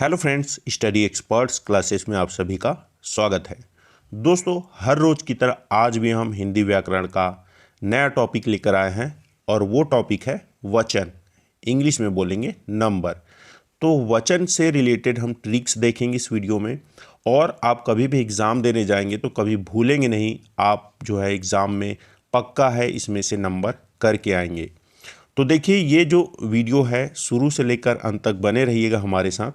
Hello friends, study experts classes में आप सभी का स्वागत है। दोस्तों, हर रोज़ की तरह आज भी हम हिंदी व्याकरण का नया टॉपिक लेकर आए हैं और वो टॉपिक है वचन। इंग्लिश में बोलेंगे नंबर। तो वचन से रिलेटेड हम ट्रिक्स देखेंगे इस वीडियो में। और आप कभी भी एग्ज़ाम देने जाएंगे तो कभी भूलेंगे नहीं, आप जो है एग्ज़ाम में पक्का है इसमें से नंबर करके आएंगे। तो देखिए, ये जो वीडियो है शुरू से लेकर अंत तक बने रहिएगा हमारे साथ,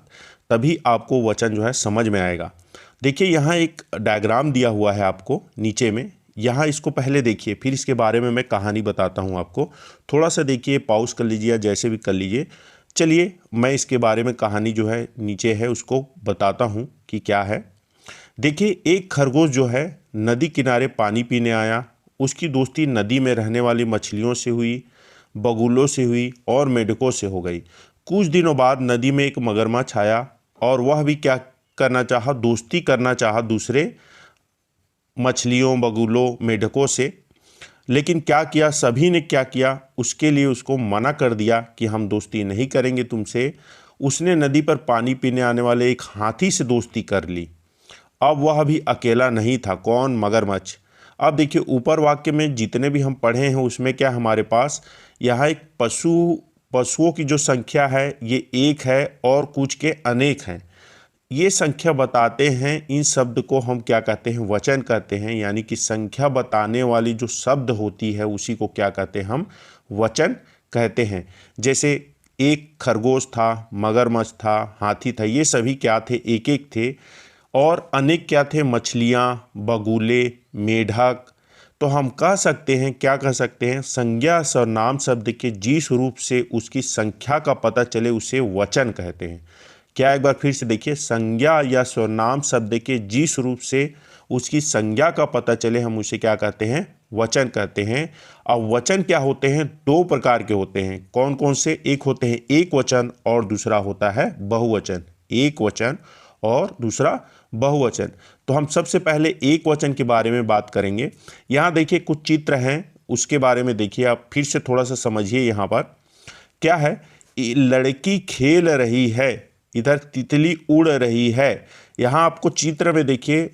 तभी आपको वचन जो है समझ में आएगा। देखिए, यहाँ एक डायग्राम दिया हुआ है आपको नीचे में। यहाँ इसको पहले देखिए, फिर इसके बारे में मैं कहानी बताता हूँ आपको। थोड़ा सा देखिए, पॉज कर लीजिए या जैसे भी कर लीजिए। चलिए, मैं इसके बारे में कहानी जो है नीचे है उसको बताता हूँ कि क्या है। देखिए, एक खरगोश जो है नदी किनारे पानी पीने आया। उसकी दोस्ती नदी में रहने वाली मछलियों से हुई, बगुलों से हुई और मेंढकों से हो गई। कुछ दिनों बाद नदी में एक मगरमच्छ आया और वह भी क्या करना चाहा, दोस्ती करना चाहा दूसरे मछलियों, बगुलों, मेंढकों से। लेकिन क्या किया, सभी ने क्या किया, उसके लिए उसको मना कर दिया कि हम दोस्ती नहीं करेंगे तुमसे। उसने नदी पर पानी पीने आने वाले एक हाथी से दोस्ती कर ली। अब वह भी अकेला नहीं था। कौन? मगरमच्छ। अब देखिए, ऊपर वाक्य में जितने भी हम पढ़े हैं उसमें क्या हमारे पास यहाँ एक पशुओं की जो संख्या है ये एक है और कुछ के अनेक हैं। ये संख्या बताते हैं। इन शब्द को हम क्या कहते हैं? वचन कहते हैं। यानी कि संख्या बताने वाली जो शब्द होती है उसी को क्या कहते हैं? हम वचन कहते हैं। जैसे एक खरगोश था, मगरमच्छ था, हाथी था, ये सभी क्या थे? एक एक थे। और अनेक क्या थे? मछलियाँ, बगुले, मेढक। तो हम कह सकते हैं, क्या कह सकते हैं? संज्ञा सर्वनाम शब्द के जिस रूप से उसकी संख्या का पता चले उसे वचन कहते हैं। क्या? एक बार फिर से देखिए, संज्ञा या सर्वनाम शब्द के जिस रूप से उसकी संज्ञा का पता चले हम उसे क्या कहते हैं? वचन कहते हैं। अब वचन क्या होते हैं? दो प्रकार के होते हैं। कौन कौन से? एक होते हैं एक वचन और दूसरा होता है बहुवचन। एक वचन और दूसरा बहुवचन। तो हम सबसे पहले एक वचन के बारे में बात करेंगे। यहाँ देखिए कुछ चित्र हैं, उसके बारे में देखिए, आप फिर से थोड़ा सा समझिए। यहाँ पर क्या है? लड़की खेल रही है, इधर तितली उड़ रही है। यहाँ आपको चित्र में देखिए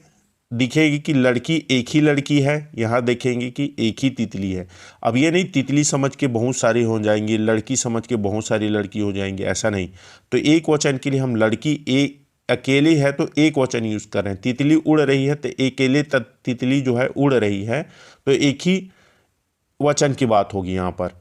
दिखेगी कि लड़की एक ही लड़की है, यहाँ देखेंगे कि एक ही तितली है। अब ये नहीं तितली समझ के बहुत सारी हो जाएंगी, लड़की समझ के बहुत सारी लड़की हो जाएंगी, ऐसा नहीं। तो एक वचन के लिए हम लड़की एक अकेली है तो एक वचन यूज कर रहे हैं। तितली उड़ रही है तो अकेले तितली जो है उड़ रही है, तो एक ही वचन की बात होगी यहाँ पर।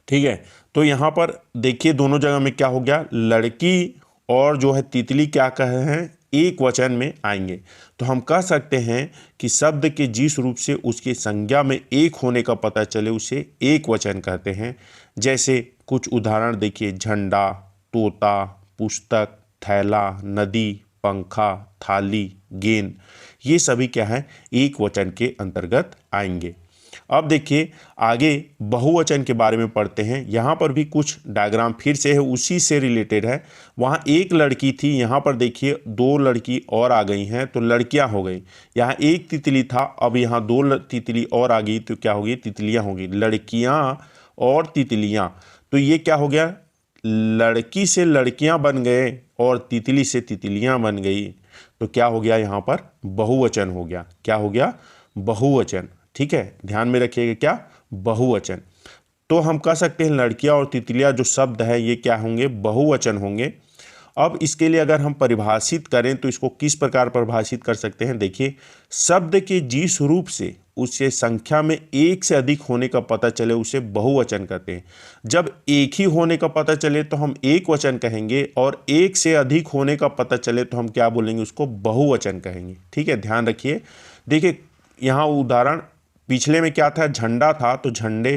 ठीक है, तो यहाँ पर देखिए दोनों जगह में क्या हो गया, लड़की और जो है तितली क्या कहे हैं? एक वचन में आएंगे। तो हम कह सकते हैं कि शब्द के जिस रूप से उसकी संज्ञा में एक होने का पता चले उसे एक वचन कहते हैं। जैसे कुछ उदाहरण देखिए, झंडा, तोता, पुस्तक, थैला, नदी, पंखा, थाली, गेंद। ये सभी क्या है? एक वचन के अंतर्गत आएंगे। अब देखिए आगे बहुवचन के बारे में पढ़ते हैं। यहाँ पर भी कुछ डायग्राम फिर से है, उसी से रिलेटेड है। वहाँ एक लड़की थी, यहाँ पर देखिए दो लड़की और आ गई हैं तो लड़कियाँ हो गई। यहाँ एक तितली था, अब यहाँ दो तितली और आ गई तो क्या होगी? तितलियाँ होगी। लड़कियाँ और तितलियाँ, तो ये क्या हो गया? लड़की से लड़कियाँ बन गए और तितली से तितलियाँ बन गई। तो क्या हो गया? यहाँ पर बहुवचन हो गया। क्या हो गया? बहुवचन। ठीक है, ध्यान में रखिएगा, क्या? बहुवचन। तो हम कह सकते हैं लड़कियां और तितलियां जो शब्द है ये क्या होंगे? बहुवचन होंगे। अब इसके लिए अगर हम परिभाषित करें तो इसको किस प्रकार परिभाषित कर सकते हैं? देखिए, शब्द के जिस रूप से उससे संख्या में एक से अधिक होने का पता चले उसे बहुवचन कहते हैं। जब एक ही होने का पता चले तो हम एक वचन कहेंगे, और एक से अधिक होने का पता चले तो हम क्या बोलेंगे? उसको बहुवचन कहेंगे। ठीक है, ध्यान रखिए। देखिए यहाँ उदाहरण, पिछले में क्या था? झंडा था तो झंडे,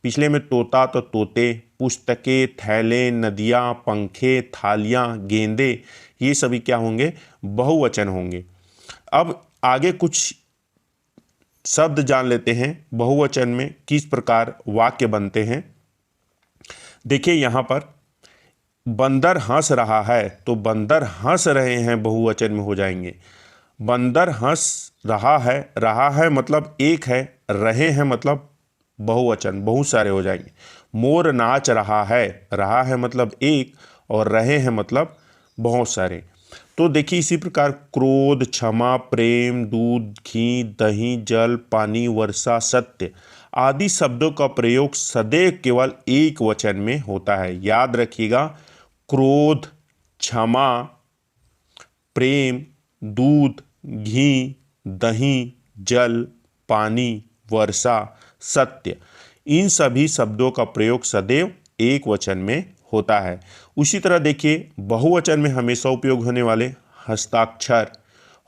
पिछले में तोता तो तोते, पुस्तकें, थैले, नदियाँ, पंखे, थालियाँ, गेंदे, ये सभी क्या होंगे? बहुवचन होंगे। अब आगे कुछ शब्द जान लेते हैं बहुवचन में किस प्रकार वाक्य बनते हैं। देखिए यहाँ पर बंदर हंस रहा है तो बंदर हंस रहे हैं बहुवचन में हो जाएंगे। बंदर हंस रहा है मतलब एक है, रहे हैं मतलब बहुवचन, बहुत सारे हो जाएंगे। मोर नाच रहा है मतलब एक, और रहे हैं मतलब बहुत सारे। तो देखिए इसी प्रकार क्रोध, क्षमा, प्रेम, दूध, घी, दही, जल, पानी, वर्षा, सत्य आदि शब्दों का प्रयोग सदैव केवल एक वचन में होता है। याद रखिएगा, क्रोध, क्षमा, प्रेम, दूध, घी, दही, जल, पानी, वर्षा, सत्य, इन सभी शब्दों का प्रयोग सदैव एक वचन में होता है। उसी तरह देखिए बहुवचन में हमेशा उपयोग होने वाले हस्ताक्षर,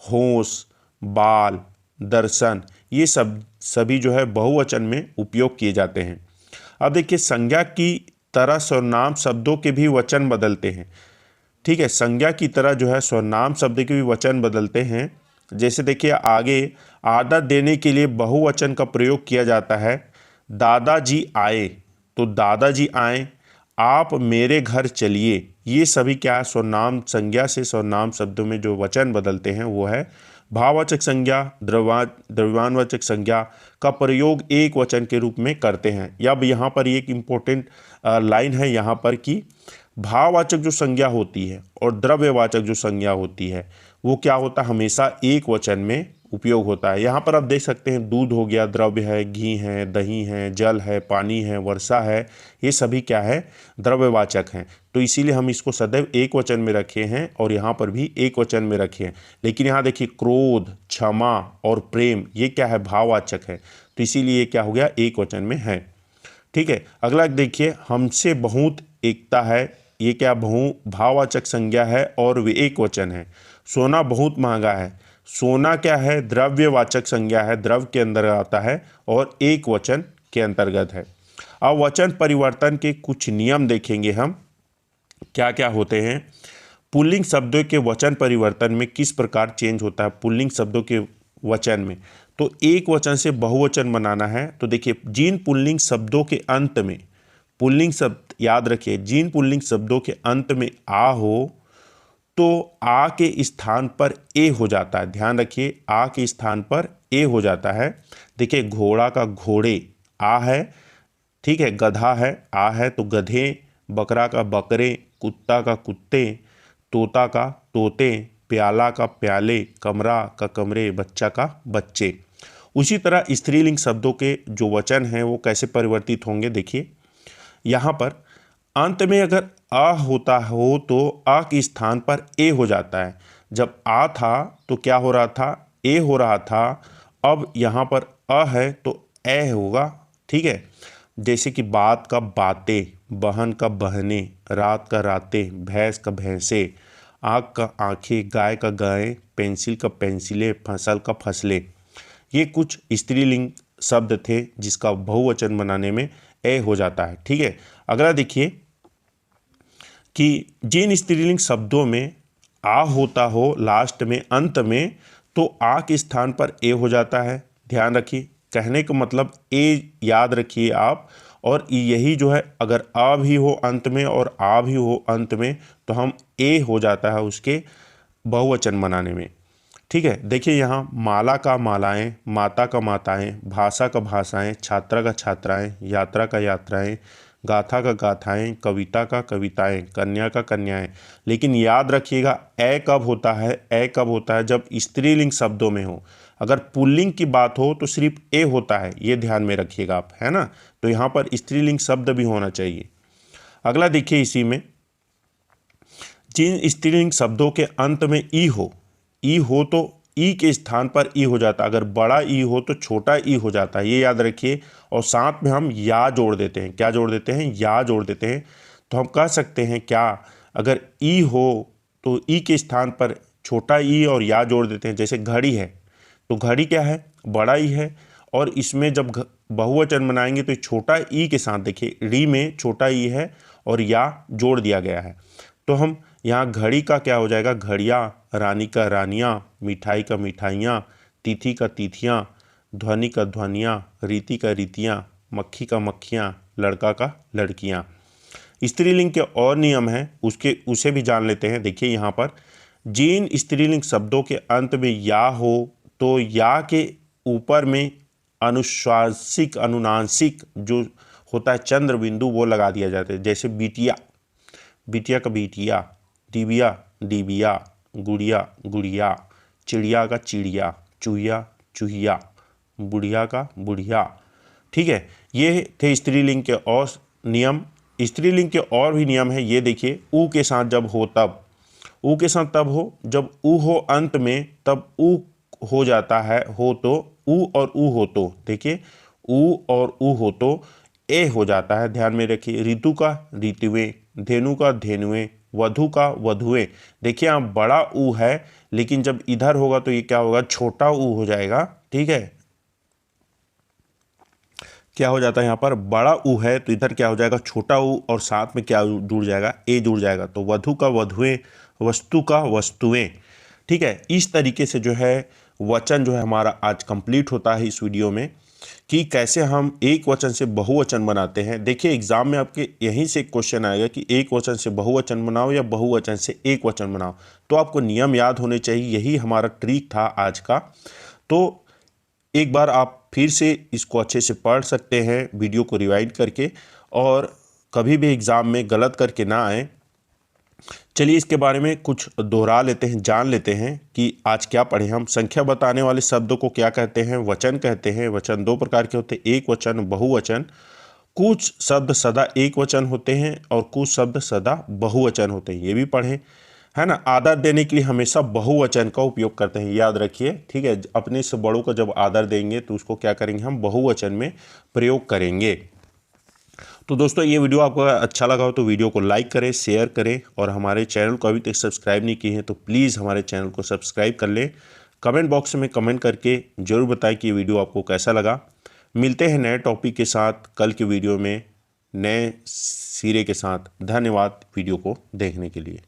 होश, बाल, दर्शन, ये सभी जो है बहुवचन में उपयोग किए जाते हैं। अब देखिए संज्ञा की तरह सर्वनाम शब्दों के भी वचन बदलते हैं। ठीक है, संज्ञा की तरह जो है सर्वनाम शब्द के भी वचन बदलते हैं। जैसे देखिए आगे आदत देने के लिए बहुवचन का प्रयोग किया जाता है। दादाजी आए तो दादाजी आए, आप मेरे घर चलिए, ये सभी क्या है, सर्वनाम संज्ञा से सर्वनाम शब्दों में जो वचन बदलते हैं वो है भाववाचक संज्ञा, द्रव्यमानवाचक संज्ञा का प्रयोग एक वचन के रूप में करते हैं। अब यहाँ पर एक इम्पोर्टेंट लाइन है यहाँ पर कि भाववाचक जो संज्ञा होती है और द्रव्यवाचक जो संज्ञा होती है वो क्या होता है, हमेशा एक वचन में उपयोग होता है। यहाँ पर आप देख सकते हैं दूध हो गया, द्रव्य है, घी है, दही है, जल है, पानी है, वर्षा है, ये सभी क्या है, द्रव्यवाचक हैं। तो इसीलिए हम इसको सदैव एक वचन में रखे हैं और यहाँ पर भी एक वचन में रखे हैं। लेकिन यहाँ देखिए क्रोध, क्षमा और प्रेम ये क्या है, भाववाचक है, तो इसीलिए ये क्या हो गया, एक वचन में है। ठीक है, अगला देखिए हमसे बहुत एकता है, ये क्या भाववाचक संज्ञा है और वे एक वचन है। सोना बहुत महंगा है, सोना क्या है, द्रव्यवाचक संज्ञा है, द्रव्य के अंदर आता है और एक वचन के अंतर्गत है। अब वचन परिवर्तन के कुछ नियम देखेंगे हम, क्या क्या होते हैं। पुल्लिंग शब्दों के वचन परिवर्तन में किस प्रकार चेंज होता है पुल्लिंग शब्दों के वचन में। तो एक वचन से बहुवचन बनाना है तो देखिए जिन पुल्लिंग शब्दों के अंत में, पुल्लिंग शब्द याद रखिए, जिन पुल्लिंग शब्दों के अंत में आ हो तो आ के स्थान पर ए हो जाता है। ध्यान रखिए आ के स्थान पर ए हो जाता है। देखिए घोड़ा का घोड़े आ है, ठीक है, गधा है आ है तो गधे, बकरा का बकरे, कुत्ता का कुत्ते, तोता का तोते, प्याला का प्याले, कमरा का कमरे, बच्चा का बच्चे। उसी तरह स्त्रीलिंग शब्दों के जो वचन हैं वो कैसे परिवर्तित होंगे, देखिए यहाँ पर अंत में अगर आ होता हो तो आ के स्थान पर ए हो जाता है। जब आ था तो क्या हो रहा था, ए हो रहा था। अब यहाँ पर अ है तो ए होगा। ठीक है, जैसे कि बात का बातें, बहन का बहने, रात का रातें, भैंस का भैंसे, आँख का आँखें, गाय का गायें, पेंसिल का पेंसिलें, फसल का फसलें। ये कुछ स्त्रीलिंग शब्द थे जिसका बहुवचन बनाने में ए हो जाता है। ठीक है, अगला देखिए कि जिन स्त्रीलिंग शब्दों में आ होता हो लास्ट में, अंत में, तो आ के स्थान पर ए हो जाता है। ध्यान रखिए, कहने का मतलब ए याद रखिए आप, और यही जो है अगर आ भी हो अंत में और आ भी हो अंत में तो हम ए हो जाता है उसके बहुवचन बनाने में। ठीक है, देखिए यहाँ माला का मालाएं, माता का माताएं, भाषा का भाषाएं, छात्रा का छात्राएं, यात्रा का यात्राएं, गाथा का गाथाएं, कविता का कविताएं, कन्या का कन्याएं। लेकिन याद रखिएगा ए कब होता है, ए कब होता है जब स्त्रीलिंग शब्दों में हो। अगर पुल्लिंग की बात हो तो सिर्फ ए होता है, ये ध्यान में रखिएगा आप, है ना। तो यहाँ पर स्त्रीलिंग शब्द भी होना चाहिए। अगला देखिए इसी में, जिन स्त्रीलिंग शब्दों के अंत में ई हो तो ई के स्थान पर ई हो जाता है। अगर बड़ा ई हो तो छोटा ई हो जाता है, ये याद रखिए। और साथ में हम या जोड़ देते हैं, क्या जोड़ देते हैं, या जोड़ देते हैं। तो हम कह सकते हैं क्या, अगर ई हो तो ई के स्थान पर छोटा ई और या जोड़ देते हैं। जैसे घड़ी है तो घड़ी क्या है, बड़ा ई है, और इसमें जब बहुवचन बनाएंगे तो छोटा ई के साथ देखिए री में छोटा ई है और या जोड़ दिया गया है। तो हम यहाँ घड़ी का क्या हो जाएगा, घड़ियाँ, रानी का रानियाँ, मिठाई का मिठाइयाँ, तिथि का तिथियाँ, ध्वनि का ध्वनियाँ, रीति का रीतियाँ, मक्खी का मक्खियाँ, लड़का का लड़कियाँ। स्त्रीलिंग के और नियम हैं उसे भी जान लेते हैं। देखिए यहाँ पर जिन स्त्रीलिंग शब्दों के अंत में या हो तो या के ऊपर में अनुश्वासिक अनुनासिक जो होता है चंद्र बिंदु वो लगा दिया जाता है। जैसे बिटिया, बिटिया का बिटिया, डिबिया डिबिया, गुड़िया गुड़िया, चिड़िया का चिड़िया, चूहिया चूहिया, बुढ़िया का बुढ़िया। ठीक है, ये थे स्त्रीलिंग के और नियम। स्त्रीलिंग के और भी नियम है, ये देखिए, ऊ के साथ जब हो तब, ऊ के साथ तब हो, जब ऊ हो अंत में तब ऊ हो जाता है, हो तो ऊ और ऊ हो तो, देखिए ऊ और ऊ हो तो ए हो जाता है, ध्यान में रखिए। ऋतु का ऋतुएं, धेनु का धेनुएं, वधु का वधुएं। देखिए यहाँ बड़ा ऊ है, लेकिन जब इधर होगा तो ये क्या होगा, छोटा ऊ हो जाएगा। ठीक है, क्या हो जाता है, यहाँ पर बड़ा ऊ है तो इधर क्या हो जाएगा, छोटा ऊ, और साथ में क्या जुड़ जाएगा, ए जुड़ जाएगा। तो वधु का वधुएं, वस्तु का वस्तुएं। ठीक है, इस तरीके से जो है वचन जो है हमारा आज कंप्लीट होता है इस वीडियो में, कि कैसे हम एक वचन से बहुवचन बनाते हैं। देखिए एग्जाम में आपके यहीं से एक क्वेश्चन आएगा कि एक वचन से बहुवचन बनाओ या बहुवचन से एक वचन बनाओ, तो आपको नियम याद होने चाहिए। यही हमारा ट्रिक था आज का। तो एक बार आप फिर से इसको अच्छे से पढ़ सकते हैं वीडियो को रिवाइंड करके, और कभी भी एग्ज़ाम में गलत करके ना आए। चलिए इसके बारे में कुछ दोहरा लेते हैं, जान लेते हैं कि आज क्या पढ़े हम। संख्या बताने वाले शब्दों को क्या कहते हैं, वचन कहते हैं। वचन दो प्रकार के होते हैं, एक वचन, बहुवचन। कुछ शब्द सदा एक वचन होते हैं और कुछ शब्द सदा बहुवचन होते हैं, ये भी पढ़ें, है ना। आदर देने के लिए हमेशा बहुवचन का उपयोग करते हैं, याद रखिए। ठीक है, अपने से बड़ों को जब आदर देंगे तो उसको क्या करेंगे, हम बहुवचन में प्रयोग करेंगे। तो दोस्तों ये वीडियो आपको अच्छा लगा हो तो वीडियो को लाइक करें, शेयर करें, और हमारे चैनल को अभी तक सब्सक्राइब नहीं किए हैं तो प्लीज़ हमारे चैनल को सब्सक्राइब कर लें। कमेंट बॉक्स में कमेंट करके ज़रूर बताएं कि ये वीडियो आपको कैसा लगा। मिलते हैं नए टॉपिक के साथ कल के वीडियो में, नए सिरे के साथ। धन्यवाद वीडियो को देखने के लिए।